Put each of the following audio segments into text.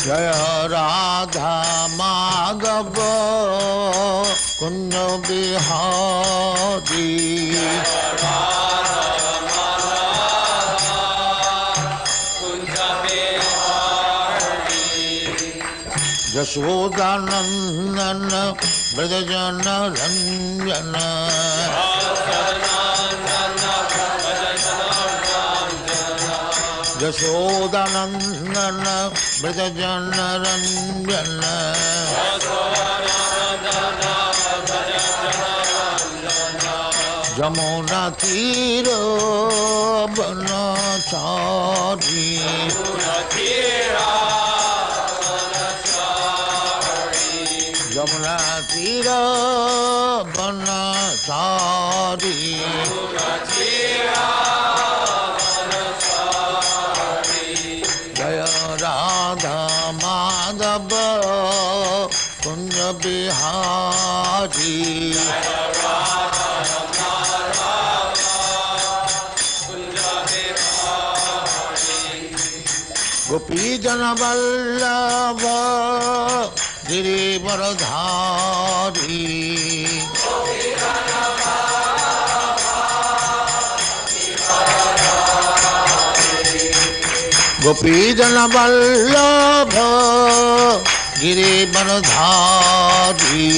Jaya Radha Madhava Kunja Bihari. Jashodanandana Brajajana Ranjana. Jashodanandana Brajajana Ranjana. Jamuna Tira Banachari. Jamuna Tira Banachari. Jaya Radha Madhava Kunja Bihari. Gopi Jana Vallabha Girivaradhari. Gopi Jana Vallabha Girivaradhari.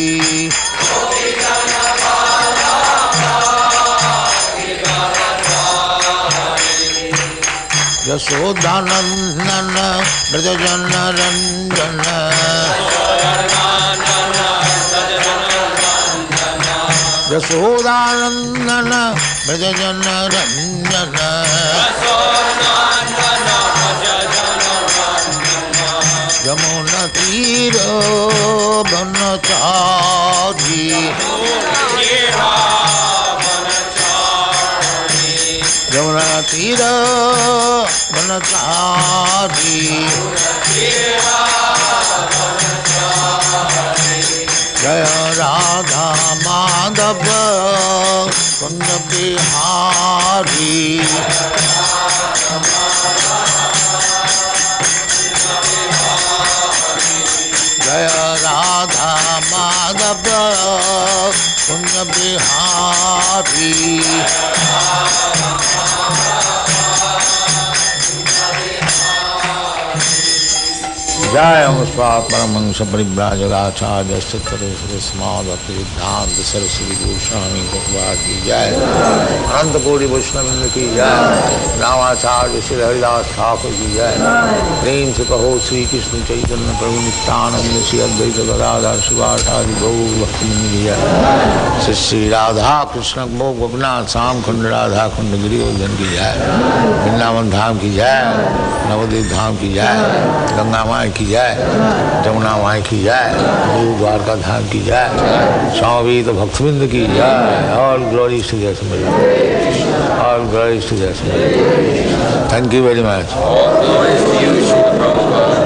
Yashodanandana Brajajana Ranjana. Yashodanandana Brajajana Ranjana. Jamuna Tira Banachari. Jamuna Tira Banachari. Jaya Radha Madhava Kunja Bihari. Jaya Radha Madhava Kunja Bihari. Jaya Muspa Paramahansa Paribhrajagacharya Siddhare Srismādhati Siddhanta Saraswati Goswami Prabhupada ki Jai. Ananta Koti Vaishnava ki Jai. Navacharya Sri Haridas Thakur ki Jai. Prem se kaho Sri Krishna Chaitanya Prabhu Nityananda Sri Advaita Gadadhar Sivasadi Gaur Bhakti ki Jai. Sri Radha Krishna Gopinath Sam Khund Radha Khund Girivardhan ki Jai. Vrindavan Dham ki Jai. Navadvip Dham ki Jai. Ganga Mai की जाए, जमुना माई की जाए, गुरु द्वारका धाम की जाए, स्वामी तो भक्तविंद की जाए. All glory to Jesus. All glory to Jesus. Thank you very much. All glory to you, Srila Prabhupada.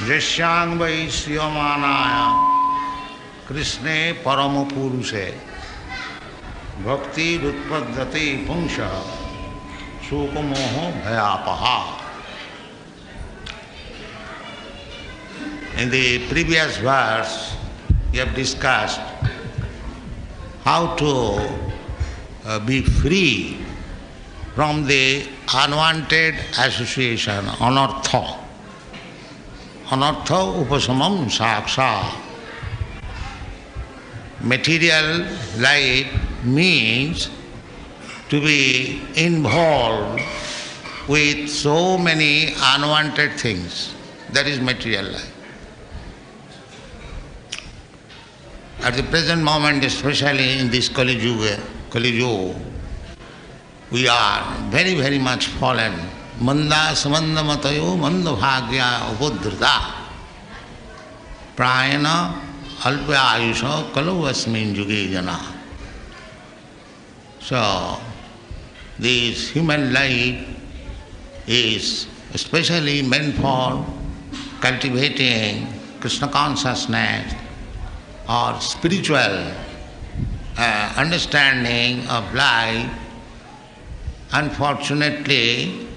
Jyashyang vai sriyamanaya Krishne parama purushe bhakti rutpaddhati pungsha sukamoho bhayapaha. In the previous verse, we have discussed how to be free from the unwanted association, anartha. anartha upasamam saksa. Material life means to be involved with so many unwanted things. That is material life. At the present moment, especially in this Kali Yuga, we are very, very much fallen. Manda samanda matayo manda bhagya upodhrita. Prayana alpa ayusha kalau asmin yuge jana. So, this human life is especially meant for cultivating Krishna consciousness or spiritual understanding of life. Unfortunately,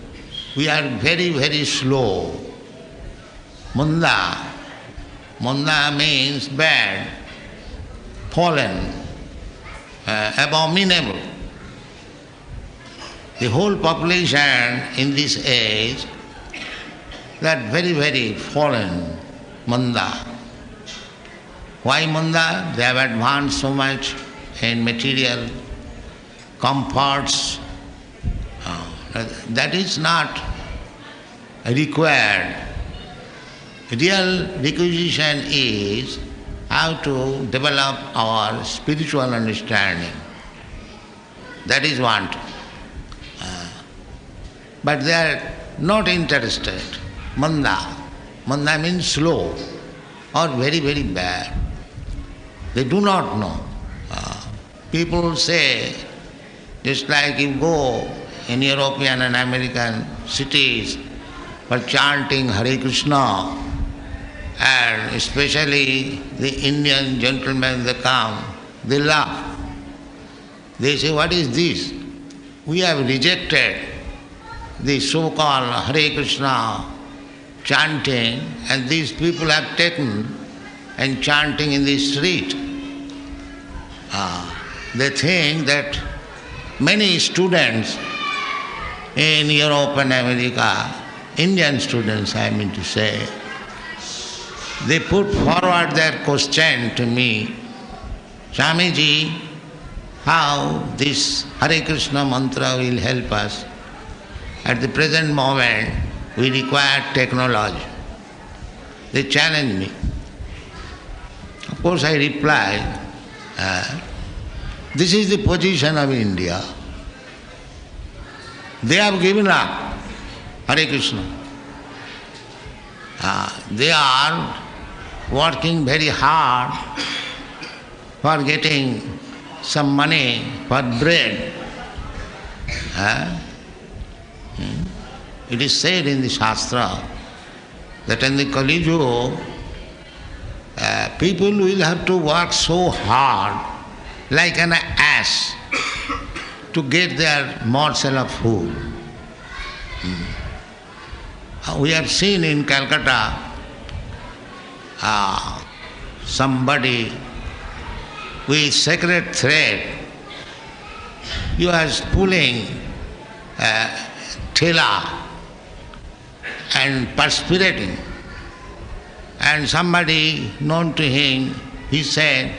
we are very, very slow. Manda. Manda means bad, fallen, abominable. The whole population in this age, they are very, very fallen, Manda. Why Manda? They have advanced so much in material comforts. That is not required. Real requisition is how to develop our spiritual understanding. That is want. But they are not interested. Manda. Manda means slow or very, very bad. They do not know. People say, just like you go in European and American cities for chanting Hare Krishna, and especially the Indian gentlemen, they come, they laugh. They say, what is this? We have rejected the so-called Hare Krishna chanting, and these people have taken and chanting in the street. They think that many students in Europe and America, Indian students I mean to say, they put forward their question to me, Swamiji, how this Hare Krishna mantra will help us? At the present moment, we require technology. They challenge me. Of course, I reply, this is the position of India. They have given up Hare Krishna. They are working very hard for getting some money for bread. It is said in the Shastra that in the Kali Yuga, people will have to work so hard like an ass to get their morsel of food. We have seen in Calcutta somebody with sacred thread, he was pulling a thela and perspiring. And somebody known to him, he said,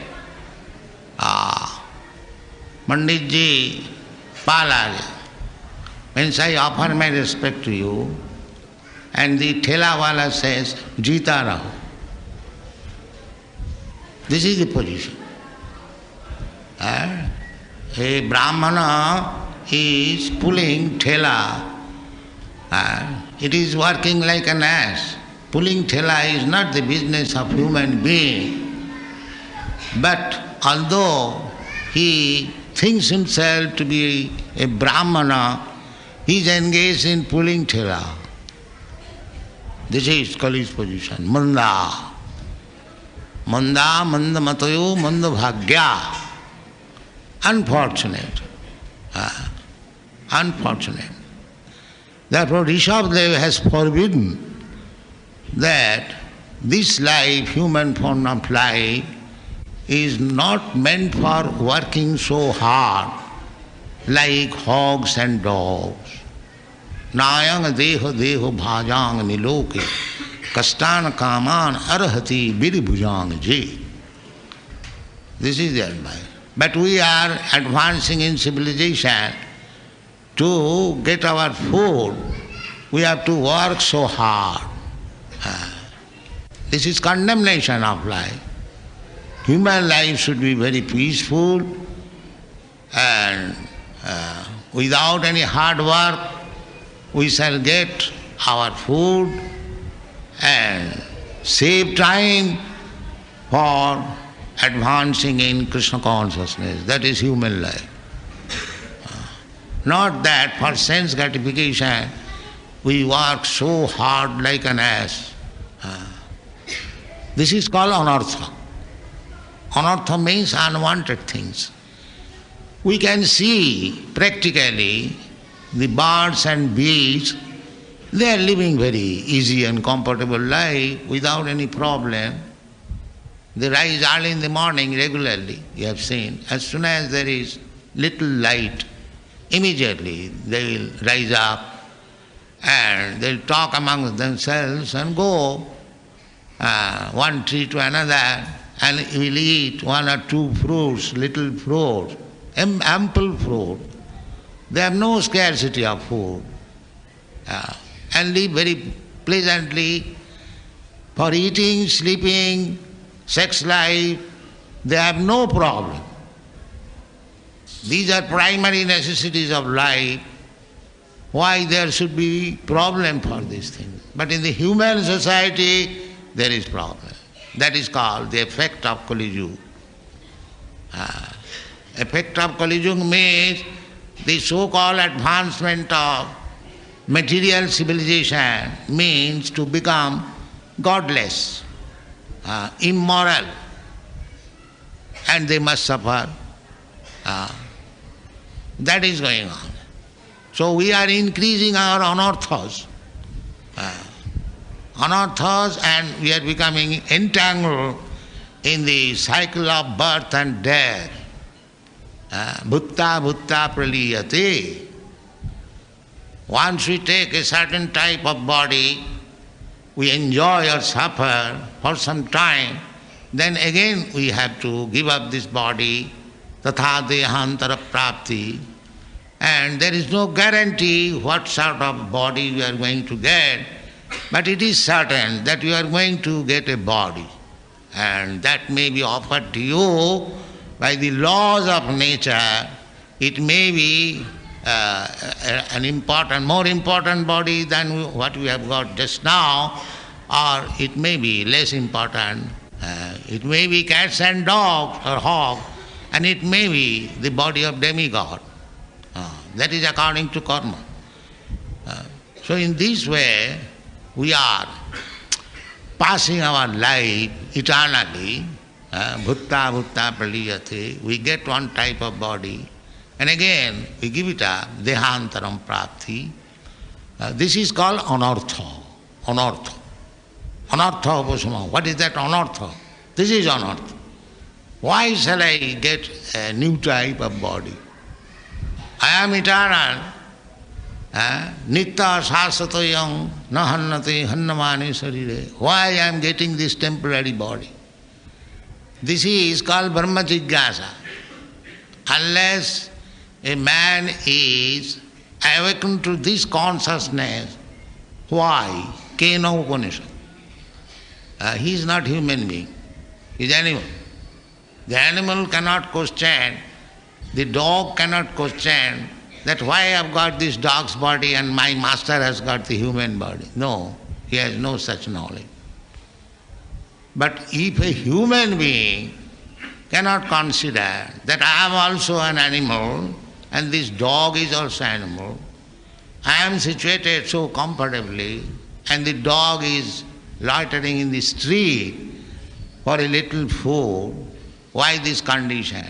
Panditji, Palaj, means I offer my respect to you. And the thela wala says, Jita raho. This is the position. A Brahmana is pulling thela. It is working like an ass. Pulling thela is not the business of human being. But although he thinks himself to be a Brahmana, he is engaged in pulling thela. This is Kali's position. Manda. Manda, manda matayo, manda bhagya. Unfortunate. Unfortunate. Therefore, Rishabdev has forbidden that this life, human form of life, is not meant for working so hard like hogs and dogs. Nayang deho deho bhajang niloke Kastan kaman arhati vidibhujang ji. This is the advice. But we are advancing in civilization. To get our food, we have to work so hard. This is condemnation of life. Human life should be very peaceful and without any hard work we shall get our food and save time for advancing in Krishna consciousness. That is human life. Not that for sense gratification we work so hard like an ass. This is called anartha. Anartha means unwanted things. We can see practically the birds and bees, they are living very easy and comfortable life without any problem. They rise early in the morning regularly, you have seen. As soon as there is little light, immediately they will rise up and they will talk among themselves and go one tree to another and will eat one or two fruits, little fruit, ample fruit. They have no scarcity of food and live very pleasantly for eating, sleeping, sex life. They have no problem. These are primary necessities of life. Why there should be problem for these things? But in the human society, there is problem. That is called the effect of Kali Yuga. Effect of Kali Yuga means the so-called advancement of material civilization means to become godless, immoral, and they must suffer. That is going on. So we are increasing our anarthas. Anarthas, and we are becoming entangled in the cycle of birth and death. Bhutta bhutta praliyate. Once we take a certain type of body, we enjoy or suffer for some time, then again we have to give up this body, tatha dehantara prapti, and there is no guarantee what sort of body we are going to get, but it is certain that you are going to get a body, and that may be offered to you by the laws of nature. It may be an important, more important body than what we have got just now, or it may be less important. It may be cats and dogs or hog, and it may be the body of demigod. That is according to karma. So in this way, we are passing our life eternally. Bhutta bhutta praliyate. We get one type of body, and again we give it up, dehantaram prapti. This is called anartha. Anartha. Anartha upasama. What is that anartha? This is anartha. Why shall I get a new type of body? I am eternal. Nitya sasatoyam na hannate hannamani sarire. Why I am getting this temporary body? This is called Brahma Jigyasa. Unless a man is awakened to this consciousness, why? Kena Upanishad. He is not human being, he is animal. The animal cannot question, the dog cannot question that why I have got this dog's body and my master has got the human body. No, he has no such knowledge. But if a human being cannot consider that I am also an animal and this dog is also animal, I am situated so comfortably and the dog is loitering in the street for a little food, why this condition?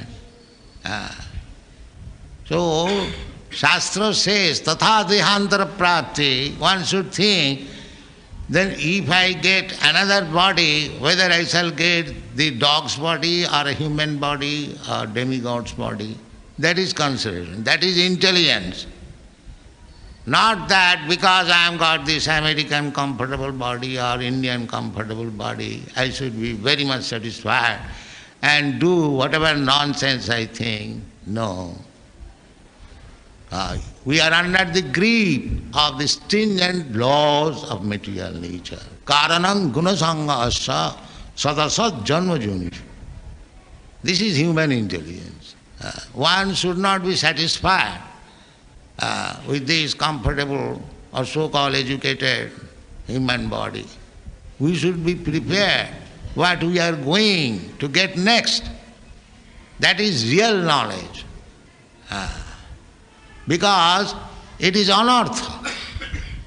So, Shastra says, tatha dehantara prapti, one should think, then if I get another body, whether I shall get the dog's body or a human body or demigod's body, that is consideration, that is intelligence. Not that because I have got this American comfortable body or Indian comfortable body, I should be very much satisfied and do whatever nonsense I think. No. We are under the grip of the stringent laws of material nature. Karanam gunasanga asya sadasat janma junish. This is human intelligence. One should not be satisfied with this comfortable or so-called educated human body. We should be prepared what we are going to get next. That is real knowledge. Because it is anartha.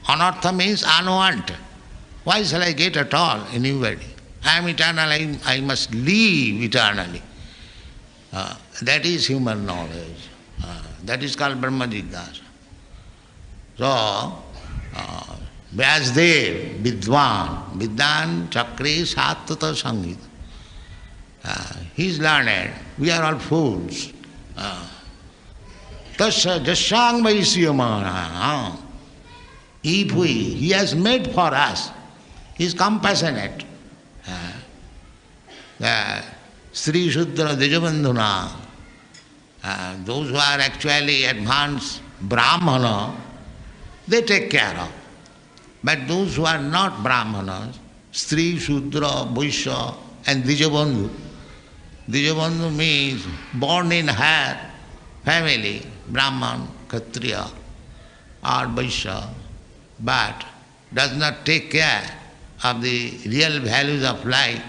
Anartha means unwanted. Why shall I get at all anybody? I am eternal, I must live eternally. That is human knowledge. That is called Brahma Jigyasa. So, Vyasdev, Vidwan, Vidyan Chakri Sattata Sangita. He is learned. We are all fools. Tasya jasyang vaishyamana. If he has made for us, he is compassionate. Sri Shudra Dijabandhuna, those who are actually advanced Brahmana, they take care of. But those who are not Brahmanas, Sri, Shudra, Vaishya and Dijabandhu. Dijabandhu means born in her family, Brahman, Kshatriya or Vaishya, but does not take care of the real values of life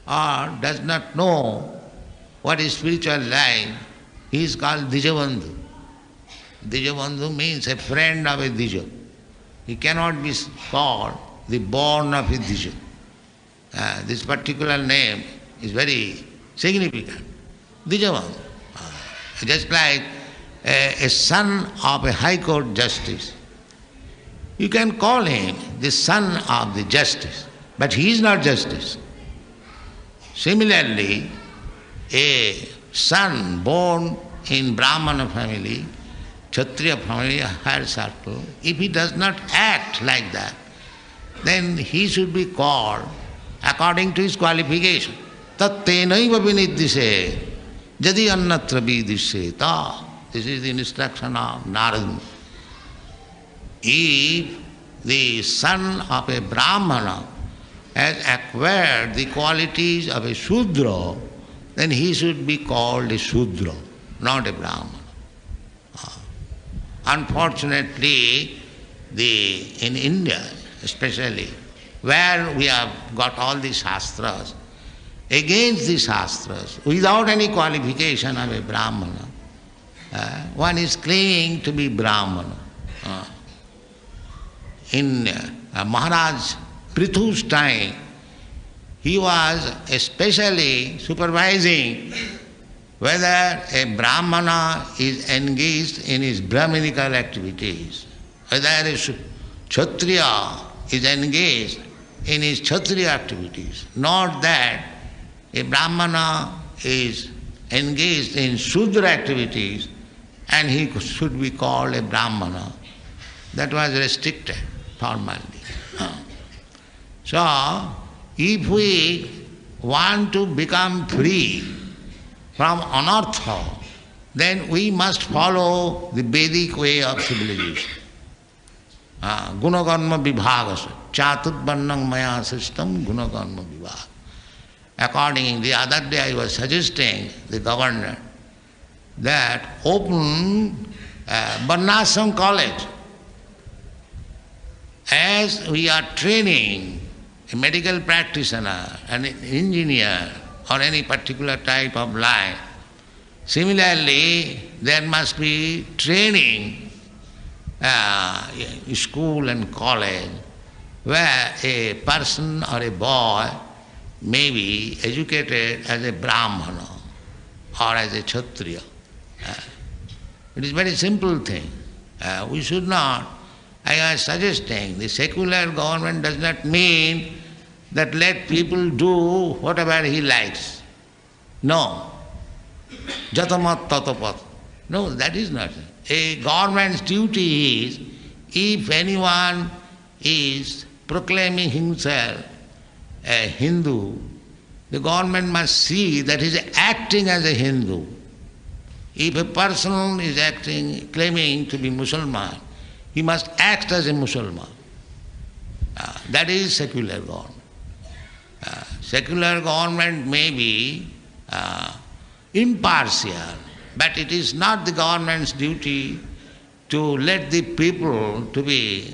or does not know what is spiritual life. He is called Dijabandhu. Dijabandhu means a friend of a Dija. He cannot be called the born of a Dija. This particular name is very significant. Dijabandhu. Just like a son of a high court justice. You can call him the son of the justice, but he is not justice. Similarly, a son born in Brahmana family, Kshatriya family, higher circle, if he does not act like that, then he should be called according to his qualification. Tattenaiva viniddhise jadi annatra vidisheta. This is the instruction of Narada. If the son of a Brahmana has acquired the qualities of a Shudra, then he should be called a Shudra, not a Brahmana. Unfortunately, in India especially, where we have got all the Shastras, against the Shastras, without any qualification of a Brahmana, one is claiming to be Brahmana. In Maharaj Prithu's time, he was especially supervising whether a Brahmana is engaged in his Brahminical activities, whether a Kshatriya is engaged in his Kshatriya activities, not that a Brahmana is engaged in Shudra activities and he should be called a Brahmana. That was restricted formally. So, if we want to become free from anartha, then we must follow the Vedic way of civilization. Gunakarma vibhagasa, chatutvarnam maya system gunakarma vibhaga. Accordingly, the other day I was suggesting the governor that open Varnashram college. As we are training a medical practitioner, an engineer or any particular type of line, similarly there must be training school and college where a person or a boy may be educated as a Brahmana or as a Kshatriya. It is a very simple thing. We should not, I was suggesting, the secular government does not mean that let people do whatever he likes. No. Jatamat tatapat. No, that is not. A government's duty is if anyone is proclaiming himself a Hindu, the government must see that he is acting as a Hindu. If a person is claiming to be Muslim, he must act as a Muslim. That is secular government. Secular government may be impartial, but it is not the government's duty to let the people to be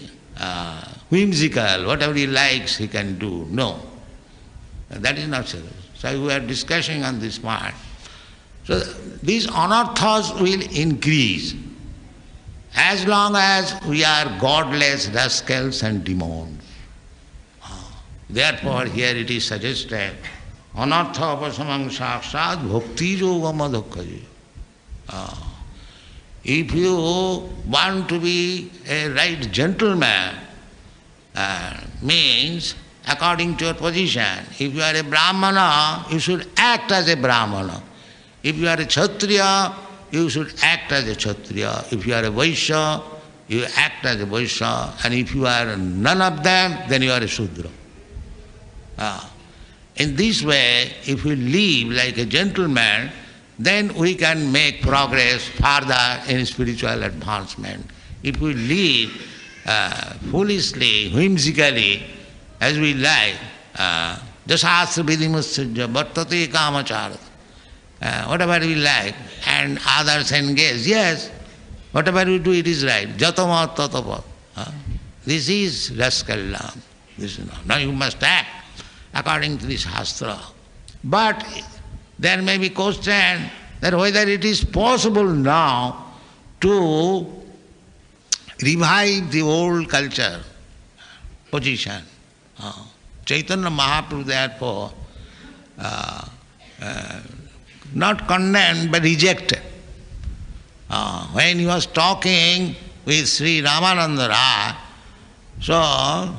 whimsical, whatever he likes he can do. No, that is not secular. So we are discussing on this part. So these anarthas will increase as long as we are godless rascals and demons. Therefore, here it is suggested, anartha apasamang sakshat bhakti yogam adhokkaji. If you want to be a right gentleman, means according to your position, if you are a Brahmana, you should act as a Brahmana. If you are a Kshatriya, you should act as a Kshatriya. If you are a Vaishya, you act as a Vaishya. And if you are none of them, then you are a Shudra. In this way, if we live like a gentleman, then we can make progress further in spiritual advancement. If we live foolishly, whimsically, as we like, jasastra vidimusajya vartate kamachara, whatever we like, and others engage, yes, whatever we do, it is right. Jatama tatapa. This is rascalam. This is not. Now you must act according to the Shastra. But there may be question that whether it is possible now to revive the old culture, position. Chaitanya Mahaprabhu therefore not condemned but rejected. When he was talking with Sri Ramananda Rai, so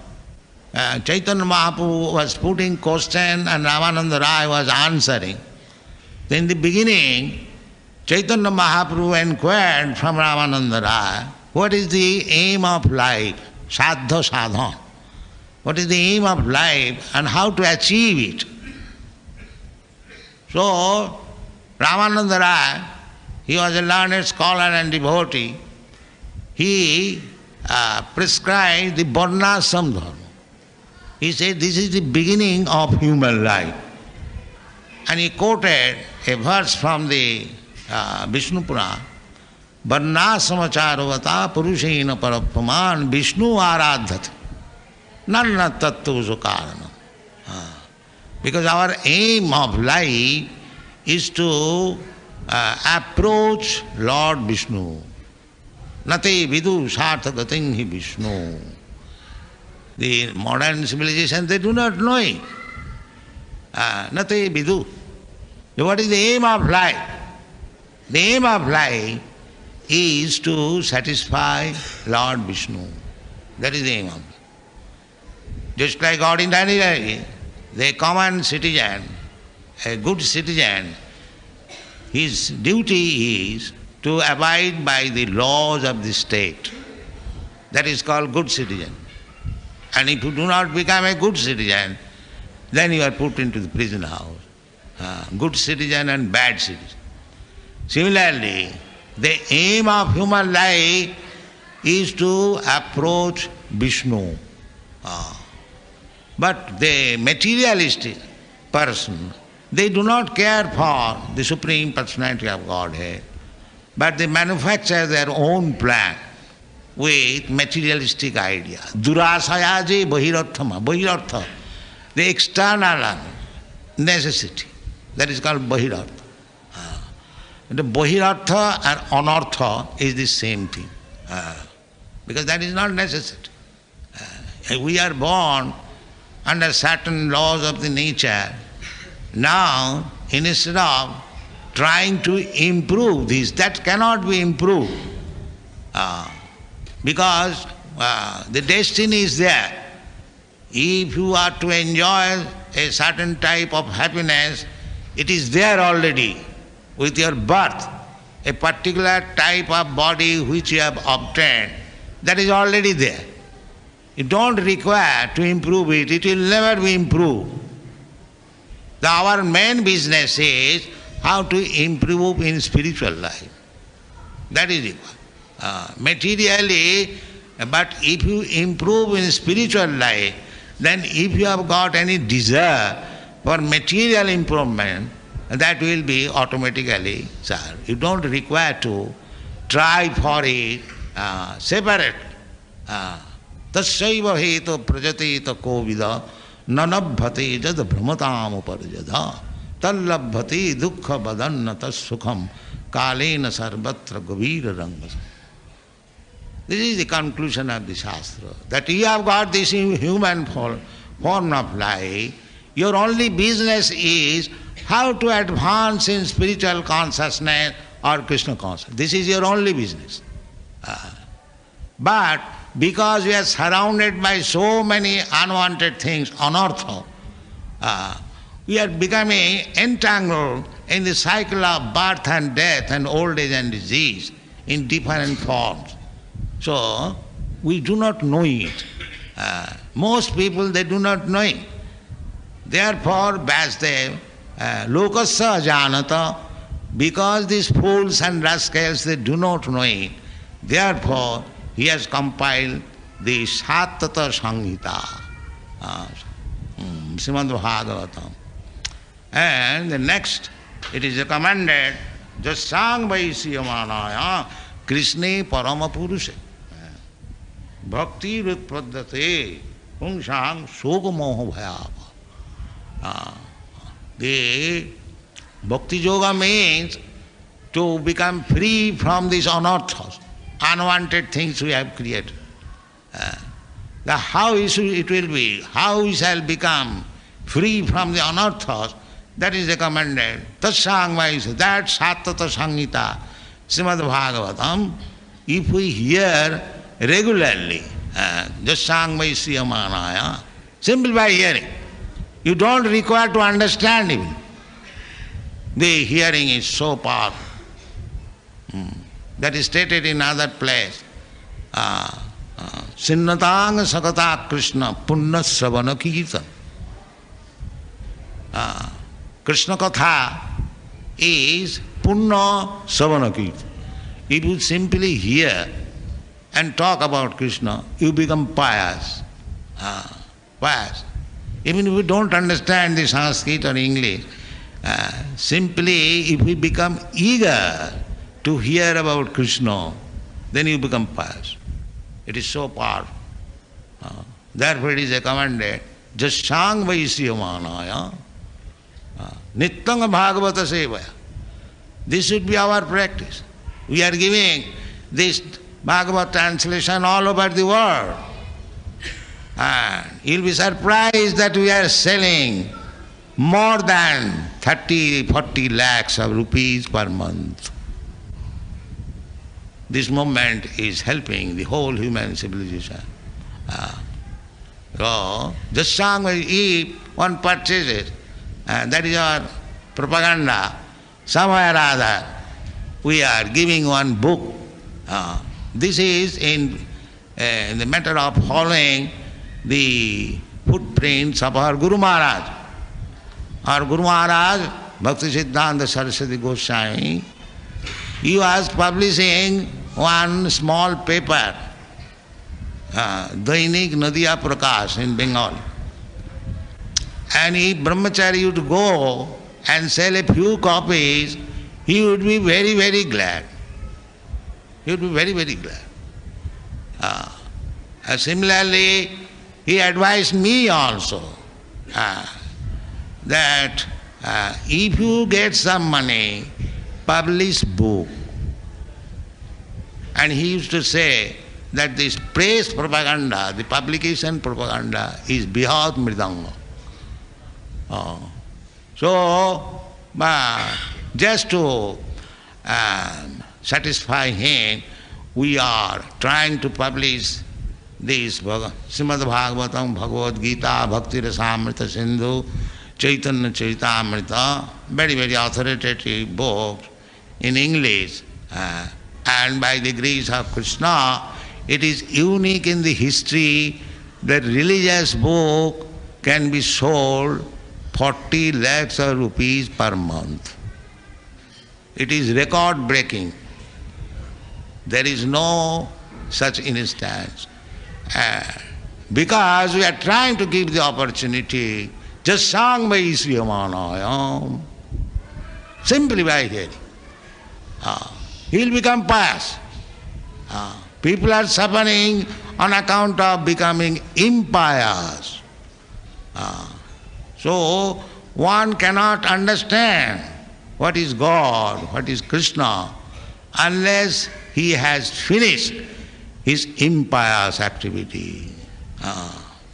Chaitanya Mahaprabhu was putting question and Ramananda Rai was answering. In the beginning, Chaitanya Mahaprabhu inquired from Ramananda Rai, what is the aim of life? Sadha sadhan. What is the aim of life and how to achieve it? So, Ramananda Rai, he was a learned scholar and devotee. He prescribed the varnashram dharma. He said, this is the beginning of human life. And he quoted a verse from the Vishnu Purana, varnashramacharvata purushena parapaman Vishnu aradhat nanna tattva karana. Because our aim of life is to approach Lord Vishnu. Nate vidu sarthagatim hi Vishnu. The modern civilization, they do not know it. Nate vidu. What is the aim of life? The aim of life is to satisfy Lord Vishnu. That is the aim of life. Just like ordinarily, the common citizen, a good citizen, his duty is to abide by the laws of the state. That is called good citizen. And if you do not become a good citizen, then you are put into the prison house. Good citizen and bad citizen. Similarly, the aim of human life is to approach Vishnu. But the materialistic person, they do not care for the Supreme Personality of Godhead, but they manufacture their own plan with materialistic idea. Durasayaje bahirarthama, bahirartha, the external necessity. That is called bahirartha. The bahirartha and anartha is the same thing. Because that is not necessity. We are born under certain laws of the nature. Now, instead of trying to improve this, that cannot be improved. Because the destiny is there. If you are to enjoy a certain type of happiness, it is there already with your birth. A particular type of body which you have obtained, that is already there. You don't require to improve it, it will never be improved. Our main business is how to improve in spiritual life. That is required. Materially, but if you improve in spiritual life, then if you have got any desire for material improvement, that will be automatically served. You don't require to try for it separate. Tasyaiva hetu prajateta kovida nanabhati jad brahmatam uparjada tallabhati dukkha badannata sukham kalena sarvatra gavira rangas. This is the conclusion of the Shastra, that you have got this human form of life, your only business is how to advance in spiritual consciousness or Krishna consciousness. This is your only business. But because we are surrounded by so many unwanted things, anartha, we are becoming entangled in the cycle of birth and death and old age and disease in different forms. So, we do not know it. Most people, they do not know it. Therefore, Vasudev, lokasya janata, because these fools and rascals, they do not know it, therefore, he has compiled the Satata Sanghita, Srimad Bhagavatam. And the next, it is recommended, Jasang Vaisyamanaya Krishne Paramapurushe Bhakti Rutpadate Pungsang Sogamoha Bhayava. The Bhakti Yoga means to become free from these anarthas, unwanted things we have created. How it will be, how we shall become free from the anarthas, that is recommended. Tatsang Vaisya, that Satata Sanghita, Srimad Bhagavatam, if we hear regularly, Jasang Vaisya Manaya, simply by hearing, you don't require to understand even. The hearing is so powerful. That is stated in other place. Sinnatang Sakata Krishna Punna Sravana Kirtan. Krishna Katha is Punna Sravana Kirtan. If you simply hear and talk about Krishna, you become pious. Pious. Even if you don't understand the Sanskrit or English, simply if we become eager to hear about Krishna, then you become pious. It is so powerful. Therefore it is recommended, Jasang Vaisyamanaya Nityang Bhagavata Sevaya. This should be our practice. We are giving this Bhagavad translation all over the world. And you'll be surprised that we are selling more than 30-40 lakhs of rupees per month. This movement is helping the whole human civilization. So, just if one purchases, that is our propaganda, somewhere or other, we are giving one book. This is in the matter of following the footprints of our Guru Maharaj. Our Guru Maharaj, Bhakti Siddhanta Saraswati Goswami, he was publishing one small paper, Dainik Nadiya Prakash in Bengal. And if brahmachari would go and sell a few copies, he would be very, very glad. He would be very, very glad. Similarly, he advised me also that if you get some money, publish book. And he used to say that this press propaganda, the publication propaganda is Bihat Mridanga. So, just to satisfy him, we are trying to publish this Srimad Bhagavatam, Bhagavad Gita, Bhakti Rasamrita Sindhu, Chaitanya Charitamrita, very, very authoritative books in English. And by the grace of Krishna, it is unique in the history that religious book can be sold 40 lakhs of rupees per month. It is record breaking. There is no such instance. Because we are trying to give the opportunity, just sang by Sriyamanayam, simply by hearing. He will become pious. People are suffering on account of becoming impious. So one cannot understand what is God, what is Krishna, unless he has finished his impious activity.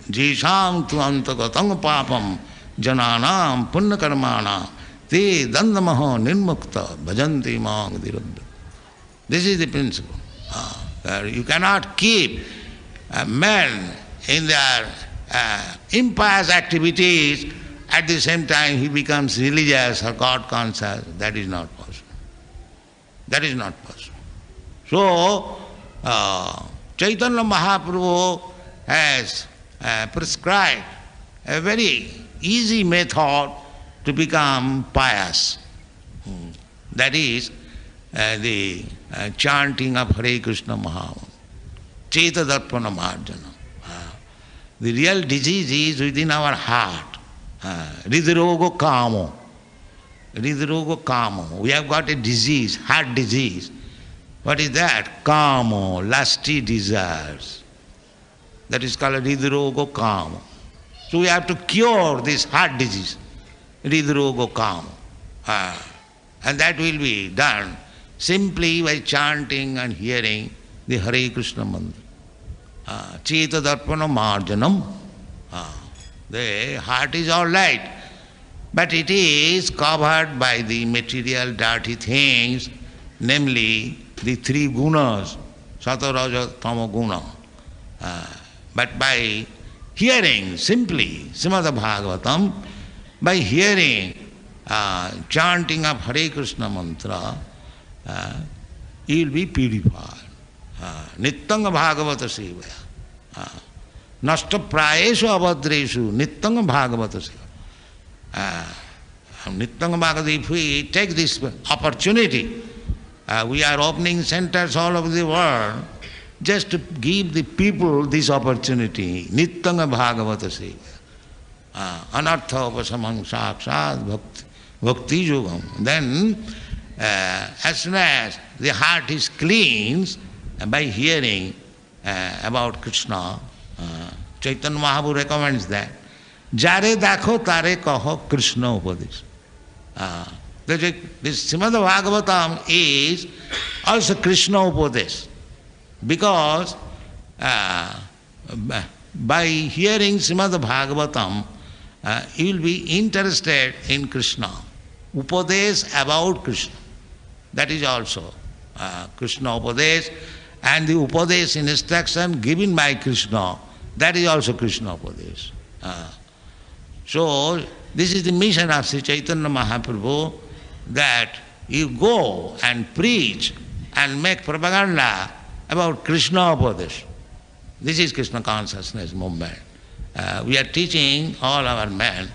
Jisham tu antagatam papam jananam punnakarmana te dandamaha nirmukta bhajanti mang dirabdha. This is the principle. You cannot keep men in their impious activities, at the same time he becomes religious or God conscious. That is not possible. That is not possible. So, Chaitanya Mahaprabhu has prescribed a very easy method to become pious. That is the chanting of Hare Krishna Mahamantra, Cheta Darpana Marjana. The real disease is within our heart. Hridrogo Kamo. Hridrogo Kamo. We have got a disease, heart disease. What is that? Kamo, lusty desires. That is called Hridrogo Kamo. So we have to cure this heart disease, Hridrogo Kamo. And that will be done simply by chanting and hearing the Hare Krishna mantra. Cheta Darpana Marjanam. The heart is all right, but it is covered by the material dirty things, namely the three gunas, Sattva, Raja, Tama guna. But by hearing simply Srimad Bhagavatam, by hearing chanting of Hare Krishna mantra, you will be purified. Nittanga Bhagavata Sevaya. Nasta Prayeshu Abhadreshu Nittanga Bhagavata Sevaya. Nittanga Bhagavata, if we take this opportunity, we are opening centers all over the world, just to give the people this opportunity. Nittanga Bhagavata Sevaya. Anartha Upasamang Sakshat Bhakti Yogam. Then, as soon as the heart is cleansed by hearing about Krishna, Chaitanya Mahaprabhu recommends that. Jare dakho tare kaho Krishna upadesh. This Srimad Bhagavatam is also Krishna upadesh. Because by hearing Srimad Bhagavatam, you will be interested in Krishna. Upadesh about Krishna. That is also Krishna upadesh. And the upadesh instruction given by Krishna, that is also Krishna upadesh. So, this is the mission of Sri Chaitanya Mahaprabhu, that you go and preach and make propaganda about Krishna upadesh. This is Krishna consciousness movement. We are teaching all our men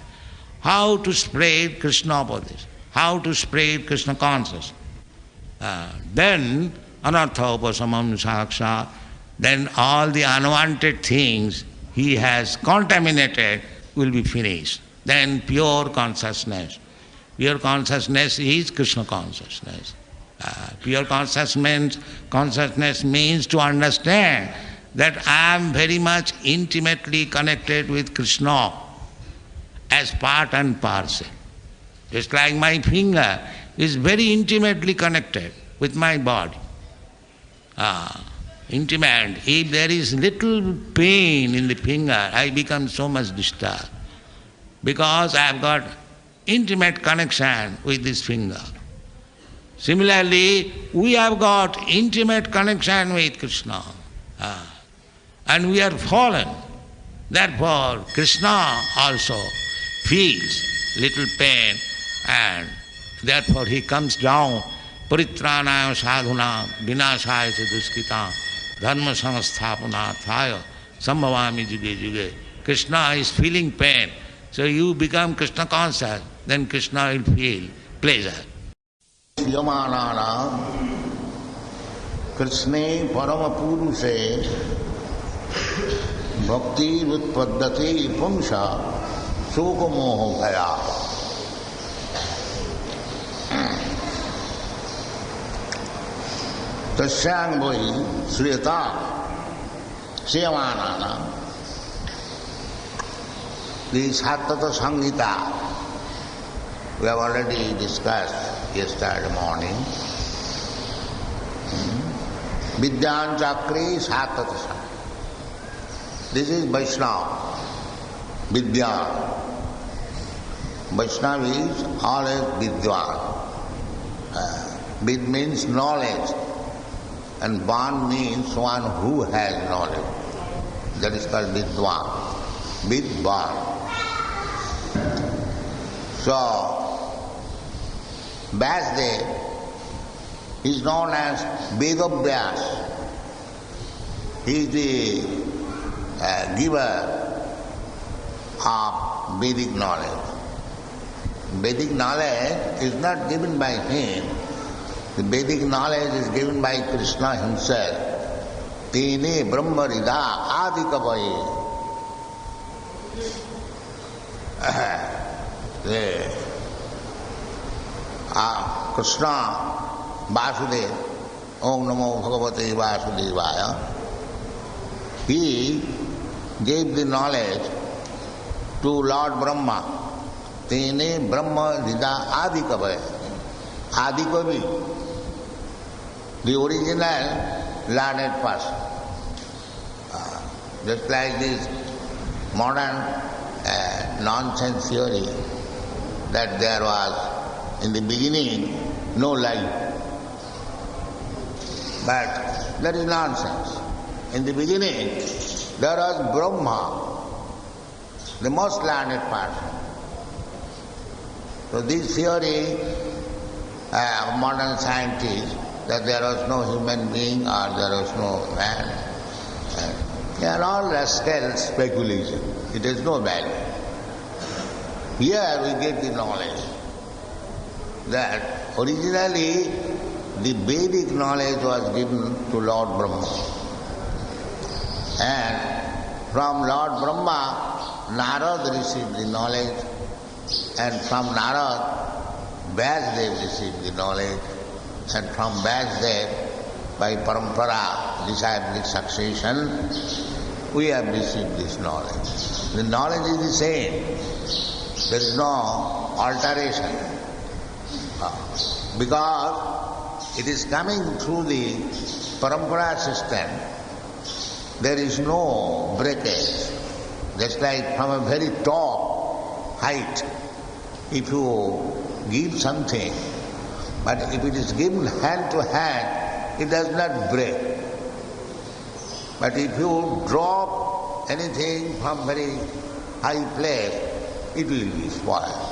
how to spread Krishna upadesh, how to spread Krishna consciousness. Then Anartha Upasamam Saksha, then all the unwanted things he has contaminated will be finished. Then pure consciousness. Pure consciousness is Krishna consciousness. Pure consciousness means to understand that I am very much intimately connected with Krishna as part and parcel. Just like my finger is very intimately connected with my body. Intimate. If there is little pain in the finger, I become so much disturbed, because I have got intimate connection with this finger. Similarly, we have got intimate connection with Krishna, and we are fallen. Therefore, Krishna also feels little pain, and therefore he comes down. Paritranaya sadhuna vinashaya duskita dharma samasthapanarthaya sambhavami juge juge. Krishna is feeling pain. So you become Krishna conscious, then Krishna will feel pleasure. Yamanana Krishne Paramapurushe Bhakti Utpaddati Pumsa Sukha Moho Bhaya. Tasyang Bhai Sriyata Sriyamanana. The Sattata Sangita we have already discussed yesterday morning. Vidyan Chakri Sattata Sangita. This is Vaishnava. Vidyan. Vaishnava is always Vidyan. Vid means knowledge. And Van means one who has knowledge. That is called Vidwan. Vidwan. So, Vyasdev is known as Vedavyas. He is the giver of Vedic knowledge. Vedic knowledge is not given by him. The Vedic knowledge is given by Krishna himself. Tene Brahma Rida Adikavaye. Krishna Vasudev, Om Namo Bhagavate Vasudevaya, he gave the knowledge to Lord Brahma. Tene Brahma Rida Adikavaye. Adikavi, the original learned person. Just like this modern nonsense theory that there was in the beginning no life. But that is nonsense. In the beginning there was Brahma, the most learned person. So this theory of modern scientists that there was no human being or there was no man, they are all rascal speculation. It has no value. Here we get the knowledge that originally the Vedic knowledge was given to Lord Brahma. And from Lord Brahma, Narad received the knowledge, and from Narad, Vyasdev received the knowledge, and from Vyasdev, by parampara, disciplic succession, we have received this knowledge. The knowledge is the same. There is no alteration. Because it is coming through the parampara system, there is no breakage. Just like from a very top height, if you give something, but if it is given hand to hand, it does not break. But if you drop anything from very high place, it will be spoiled.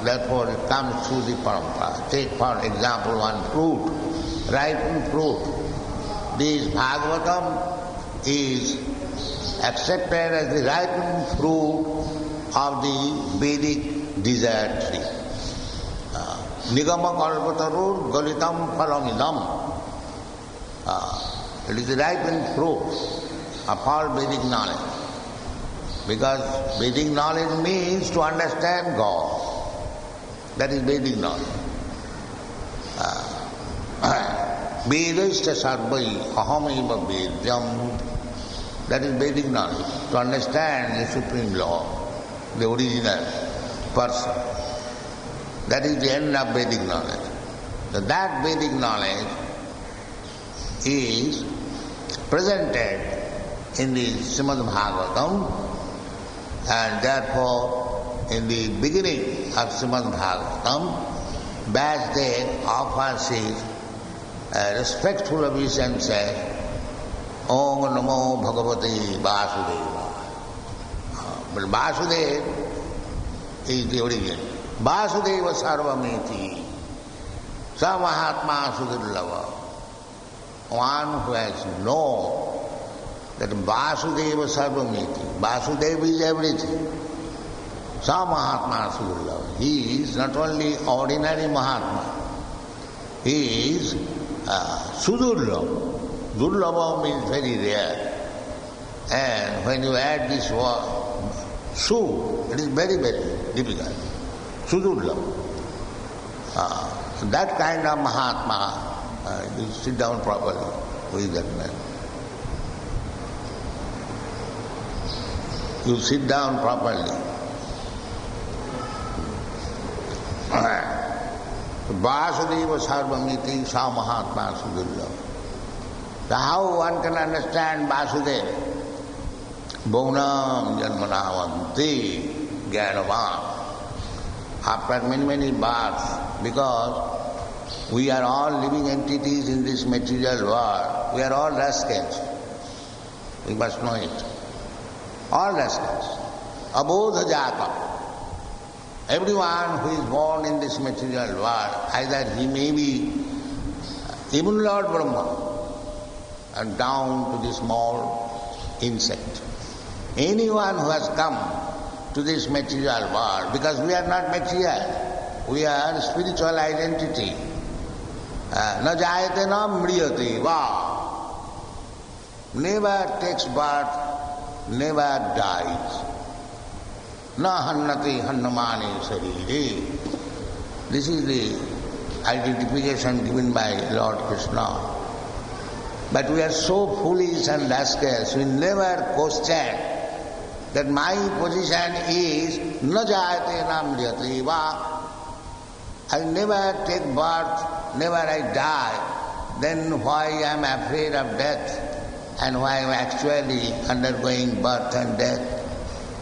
Therefore it comes through the parampara. Take for example one fruit, ripened fruit. This Bhagavatam is accepted as the ripened fruit of the Vedic desire tree. Nigama kalpatarur galitam phalamidam. It is the ripened fruit of all Vedic knowledge. Because Vedic knowledge means to understand God. That is Vedic knowledge. Vedashta sarvai ahameva vedyam. That is Vedic knowledge. To understand the Supreme Law, the original person. That is the end of Vedic knowledge. So that Vedic knowledge is presented in the Srimad Bhagavatam, and therefore in the beginning of Srimad Bhagavatam, Vyasdev offers his respectful obeisance, Om Namo Bhagavate Vasudeva. But Vasudeva is the origin. Vasudeva Sarvameti, Sa Mahatma Sudurlava. one who has known that Vasudeva Sarvamiti, Vasudeva is everything. Sa Mahatma Sudurlabha. He is not only ordinary Mahatma, he is Sudurlabha. Durlabha means very rare. And when you add this word, Su, it is very, very difficult. Sudurlabha. That kind of Mahatma, you sit down properly with that man. You sit down properly. Vasudeva Sarvamiti Sa Mahatma Sudurlabha. So how one can understand Vasudeva? Bhaunam Janmanavanti Gyanavan. After many, many births, because we are all living entities in this material world, we are all rascals. We must know it. All rascals. Abodha jata. Everyone who is born in this material world, either he may be even Lord Brahma, and down to the small insect. Anyone who has come to this material world, because we are not material, we are spiritual identity. Na jayate na mriyate va. Never takes birth, never dies. Na hannati hannamani sarire. This is the identification given by Lord Krishna. But we are so foolish and rascals, we never question that my position is na jayate na mriyate va. I never take birth, never I die. Then why I am afraid of death and why I am actually undergoing birth and death?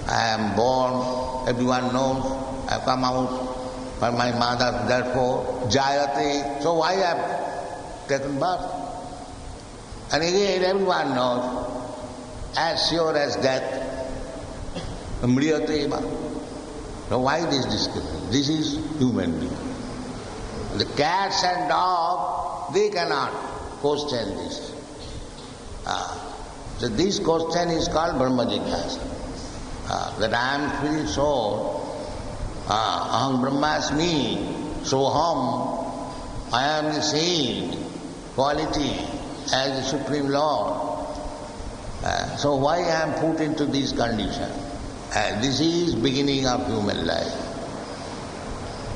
I am born, everyone knows, I come out from my mother, therefore jayate. So why I have taken birth? And again everyone knows, as sure as death, mriyate va. So why this discussion? This is human being. The cats and dogs, they cannot question this. So this question is called Brahma Jignasa. That I am spirit soul, aham brahmasmi, soham, I am the same quality as the Supreme Lord. So why I am put into this condition? This is beginning of human life.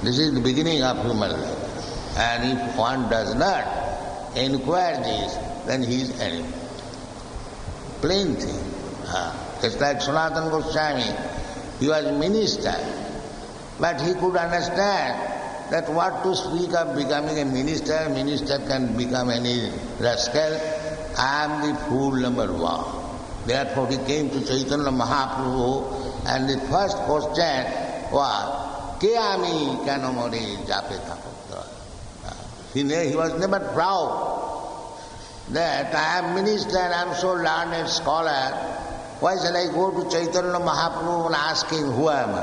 This is the beginning of human life. And if one does not inquire this, then he is enemy. Plain thing. Just like Sanatana Goswami, he was minister, but he could understand that what to speak of becoming a minister can become any rascal. I am the fool number one. Therefore he came to Chaitanya Mahaprabhu, and the first question was, Ke ami kanamore jape thaputra. He was never proud that I am minister, I am so learned scholar. Why shall I go to Chaitanya Mahaprabhu and ask him, who am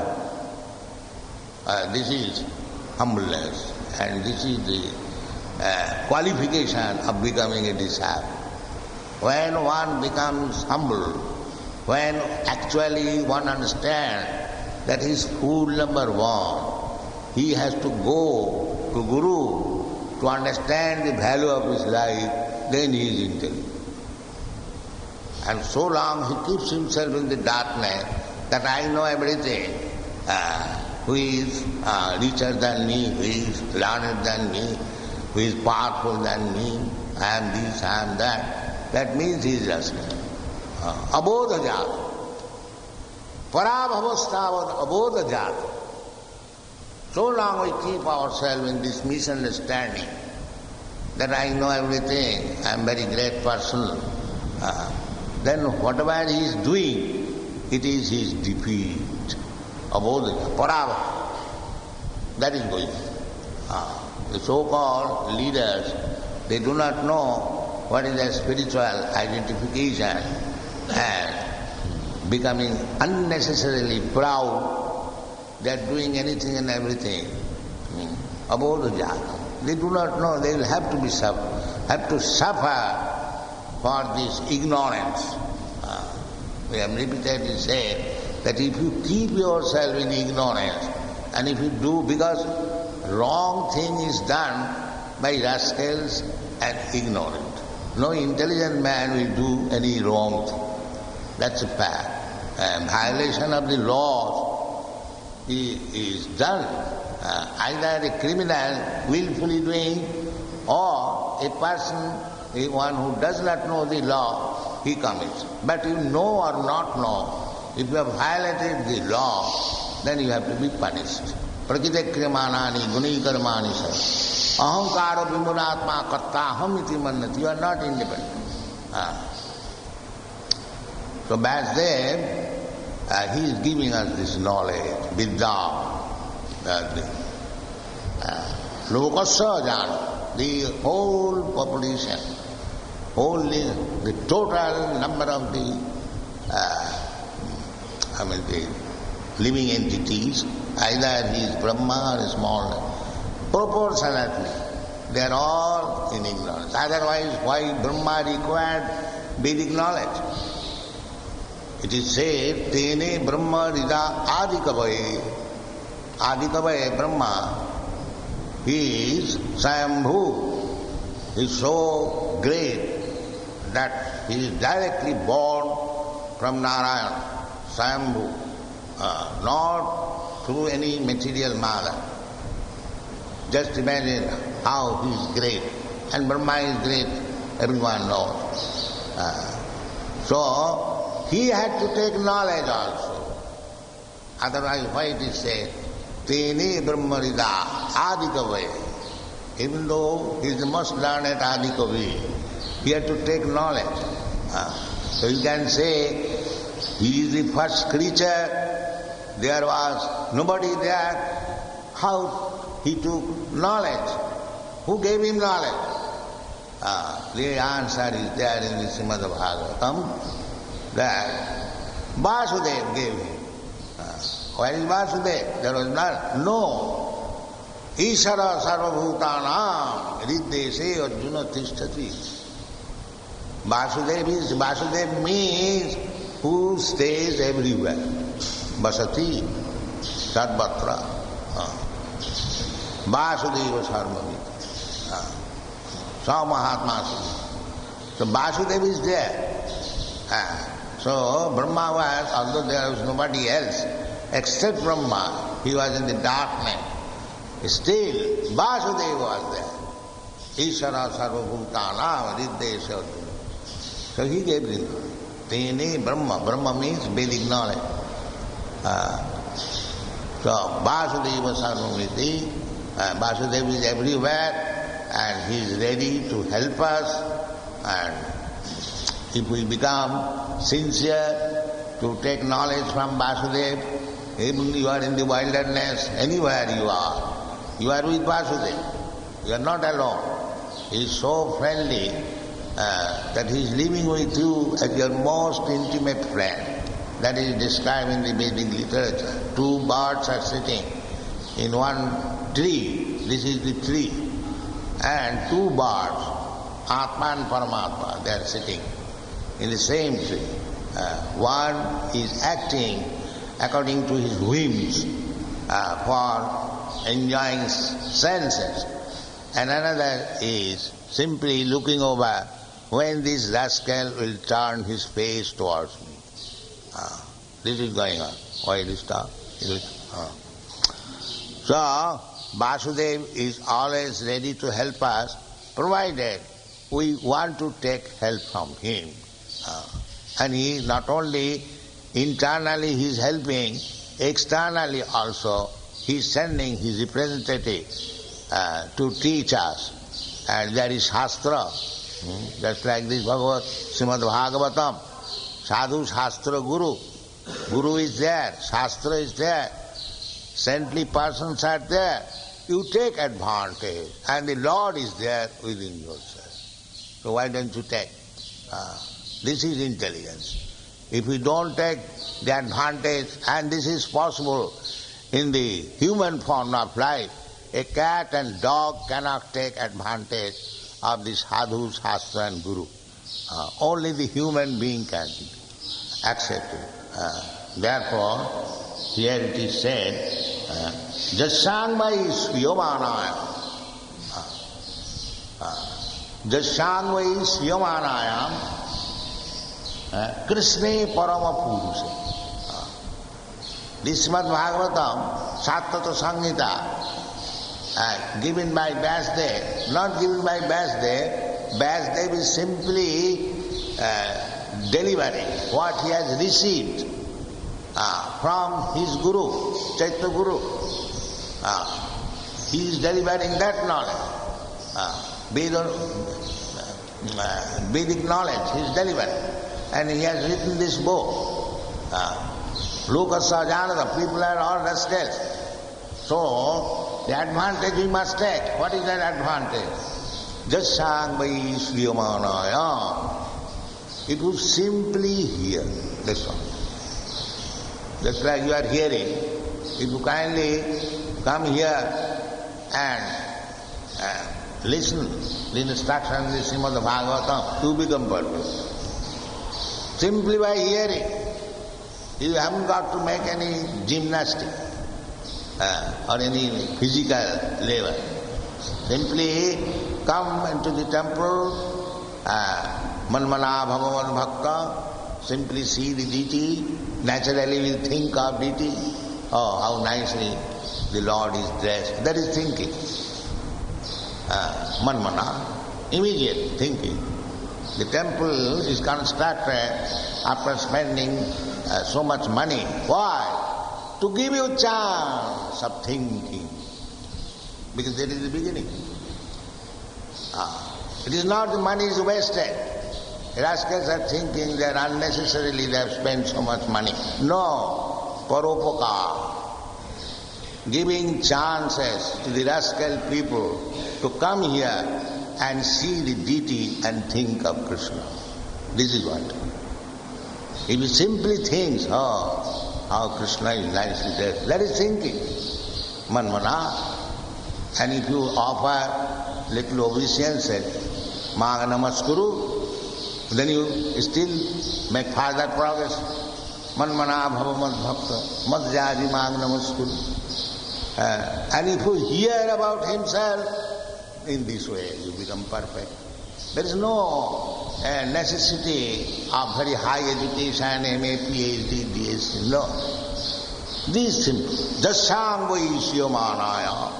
I? This is humbleness, and this is the qualification of becoming a disciple. When one becomes humble, when actually one understands that he is fool number one, he has to go to Guru to understand the value of his life, then he is intelligent. And so long he keeps himself in the darkness that I know everything. Who is richer than me, who is learned than me, who is powerful than me, I am this, I am that. That means he is rascal. Abodha jata. Parabhavastavad abodha jata. So long we keep ourselves in this misunderstanding that I know everything, I am very great person. Then whatever he is doing, it is his defeat. Abodha, parava. That is going on. The so-called leaders, they do not know what is their spiritual identification and becoming unnecessarily proud. They are doing anything and everything. Abodha jata. They do not know they will have to be have to suffer for this ignorance. We have repeatedly said that if you keep yourself in ignorance, and if you do, because wrong thing is done by rascals and ignorant. No intelligent man will do any wrong thing. That's a fact. And violation of the laws is done. Either a criminal willfully doing, or a person, one who does not know the law, he commits. But you know or not know, if you have violated the law, then you have to be punished. Prakite krimanani guni karmani sa. Ahankara vimunatma kattaham iti mannati. You are not independent. So Vasudev, he is giving us this knowledge, vidya. Lokasya jana, the whole population, the total number of the living entities, either he is Brahma or small, proportionately, they are all in ignorance. Otherwise, why Brahma required Vedic knowledge? It is said, Tene Brahma Rida Adikavaye. Adikavaye Brahma, he is Swayambhu. He is so great that he is directly born from Narayana, Swayambhu, not through any material mother. Just imagine how he is great. And Brahma is great, everyone knows. So, he had to take knowledge also. Otherwise, why it is said, Tene Brahmarida Adikavi. Even though he is the most learned Adikavi, he had to take knowledge. So you can say, he is the first creature, there was nobody there. How he took knowledge? Who gave him knowledge? The answer is there in the Srimad Bhagavatam, that Vasudeva gave him. Where is Vasudeva? There was none. No. Ishara sarvabhutanam riddese arjuna tishtati. Vasudeva means who stays everywhere. Vasati, sarvatra. Vasudeva sarvamita. Sa Mahatma. So Vasudeva is there. So Brahma was, although there was nobody else except Brahma, he was in the darkness. Still, Vasudeva was there. Ishara sarvabhutanam riddese arjuna. So he gave the Tene Brahma. Brahma means Vedic knowledge. So Vasudeva sarvamiti. Vasudeva is everywhere and he is ready to help us. And if we become sincere to take knowledge from Vasudeva, even you are in the wilderness, anywhere you are with Vasudeva. You are not alone. He is so friendly that he is living with you as your most intimate friend. That is described in the Vedic literature. Two birds are sitting in one tree. This is the tree. And two birds, Atma and Paramatma, they are sitting in the same tree. One is acting according to his whims for enjoying senses, and another is simply looking over when this rascal will turn his face towards me. This is going on. Why it is stop? So, Vasudeva is always ready to help us, provided we want to take help from him. And he not only internally he is helping, externally also he is sending his representative to teach us. And there is Shastra, just like this Srimad Bhagavatam, Sadhu Shastra Guru. Guru is there, Shastra is there, saintly persons are there. You take advantage, and the Lord is there within yourself. So why don't you take? This is intelligence. If we don't take the advantage, and this is possible in the human form of life, a cat and dog cannot take advantage of the sadhu, shastra and guru. Only the human being can accept it. Therefore, here it is said, Jasyangvai sviyomanaya. Jasyangvai sviyomanayam Krishne parama purushe. This Srimad Bhagavatam, Sattata Samhita, given by Vyasdev, not given by Vyasdev. Vyasdev is simply delivering what he has received from his Guru, Chaitanya Guru. He is delivering that knowledge. Vedic knowledge he is delivering. And he has written this book. Loka Sajanata, people are all rascals. So, the advantage we must take. What is that advantage? Jasyangvai sriyamanaya. It will simply hear. That's all. Just like you are hearing. If you kindly come here and listen the instructions in Srimad Bhagavatam, you become perfect. Simply by hearing. You haven't got to make any gymnastic or any physical labor. Simply come into the temple, manmana bhagavan bhakta, simply see the deity, naturally will think of deity. Oh, how nicely the Lord is dressed. That is thinking. Manmana, immediate thinking. The temple is constructed after spending so much money. Why? To give you chance of thinking. Because that is the beginning. It is not the money is wasted. Rascals are thinking that unnecessarily they have spent so much money. No. Paropakar. Giving chances to the rascal people to come here and see the deity and think of Krishna. This is what. If he simply thinks, oh, how Krishna is nicely dressed, that is thinking. Manmana. And if you offer little obeisance, Maga Namaskuru, then you still make further progress. Manmana bhava mad bhakta, madhyadi Maga Namaskuru. And if you hear about himself, in this way you become perfect. There is no necessity of very high education, MA, PhD, DSc, no. This is simple. Jasyangvai sriyamanaya.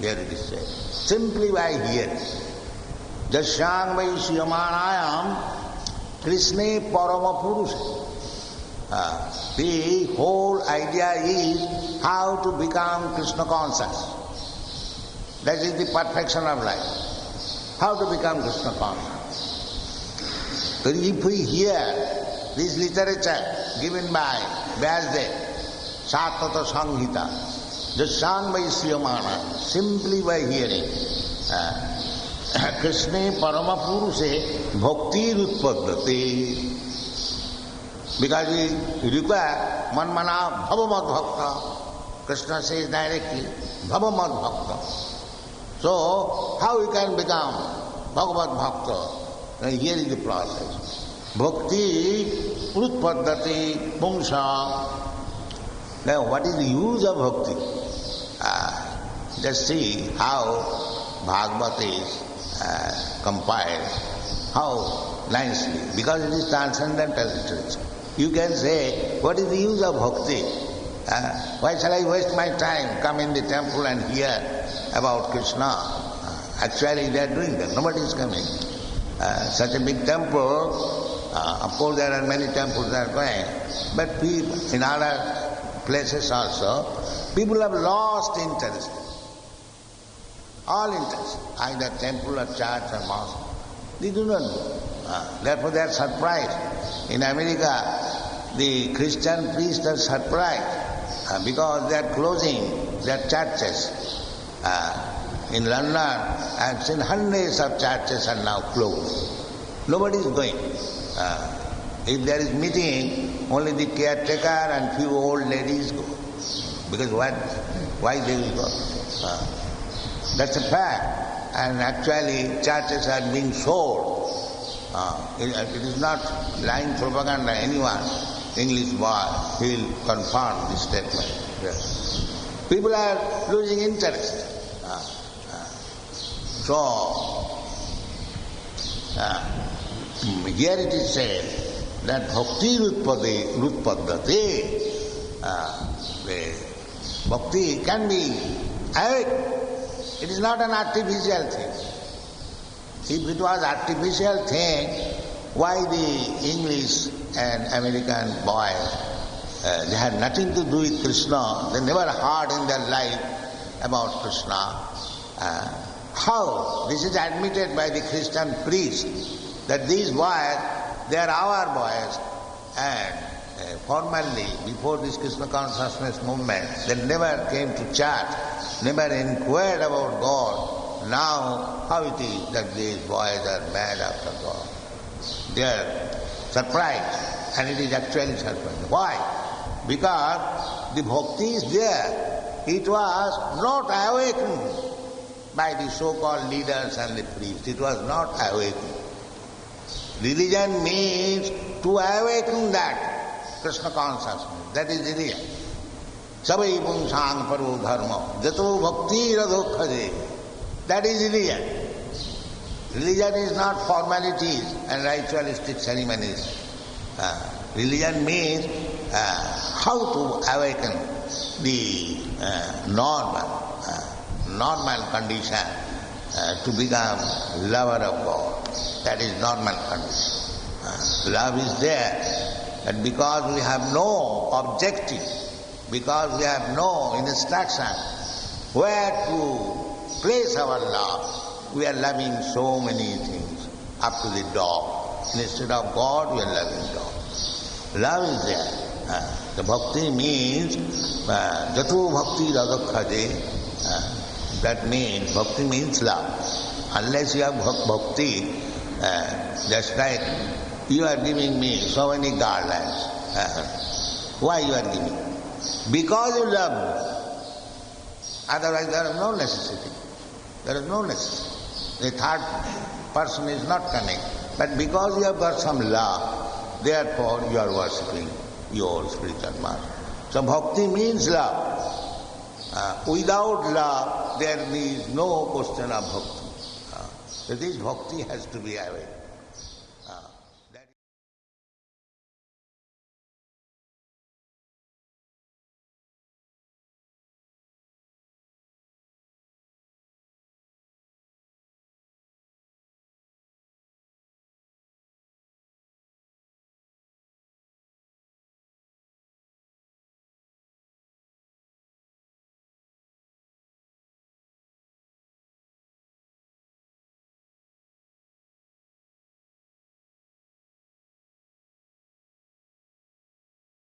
Here it is said. Simply by hearing. Jasyangvai sriyamanayam Krishne parama purusha. The whole idea is how to become Krishna conscious. That is the perfection of life. How to become Krishna conscious. So if we hear this literature given by Vyasdev, Sattata Samhita, Jasyangvai sriyamana, simply by hearing, Krishna parama purushe bhakti utpaddate. Because we require manmana bhavamad bhakta. Krishna says directly, bhavamad bhakta. So, how we can become Bhagavad Bhakta? And here is the process. Bhakti utpaddati pumsa. Now, what is the use of bhakti? Just see how Bhagavad is compiled, how nicely, because it is transcendental literature. You can say, what is the use of bhakti? Why shall I waste my time, come in the temple and hear about Krishna? Actually they are doing that, nobody is coming. Such a big temple, of course there are many temples that are going, but people, in other places also, people have lost interest. All interest, either temple or church or mosque. They do not know. Therefore they are surprised. In America, the Christian priests are surprised because they are closing their churches. In London, I have seen hundreds of churches are now closed. Nobody is going. If there is meeting, only the caretaker and few old ladies go. Because why they will go? That's a fact. and actually churches are being sold. It is not lying propaganda. Anyone, English boy, he will confirm this statement. Yeah. People are losing interest. Here it is said that bhakti rutpadate, bhakti can be awake. It is not an artificial thing. If it was artificial thing, why the English and American boys, they had nothing to do with Krishna, they never heard in their life about Krishna. How? This is admitted by the Christian priest, that these boys, they are our boys, and formerly, before this Krishna consciousness movement, they never came to church, never inquired about God. Now, how it is that these boys are mad after God? They are surprised, and it is actually surprising. Why? Because the bhakti is there. It was not awakened by the so-called leaders and the priests. It was not awakened. Religion means to awaken that Krishna consciousness. That is religion. Savai pungsang paro dharma jato bhakti radhokhaje. That is religion. Religion is not formalities and ritualistic ceremonies. Religion means how to awaken the normal condition to become lover of God. That is normal condition. Love is there, and because we have no objective, because we have no instruction where to place our love, we are loving so many things, up to the dog. Instead of God, we are loving dog. Love is there. The bhakti means jato bhakti radhakhaje. That means, bhakti means love. Unless you have bhakti, just like you are giving me so many garlands. Why you are giving? Because you love me. Otherwise there is no necessity. There is no necessity. The third person is not coming. But because you have got some love, therefore you are worshipping your spiritual master. So bhakti means love. Without love, there is no question of bhakti. So this bhakti has to be awake.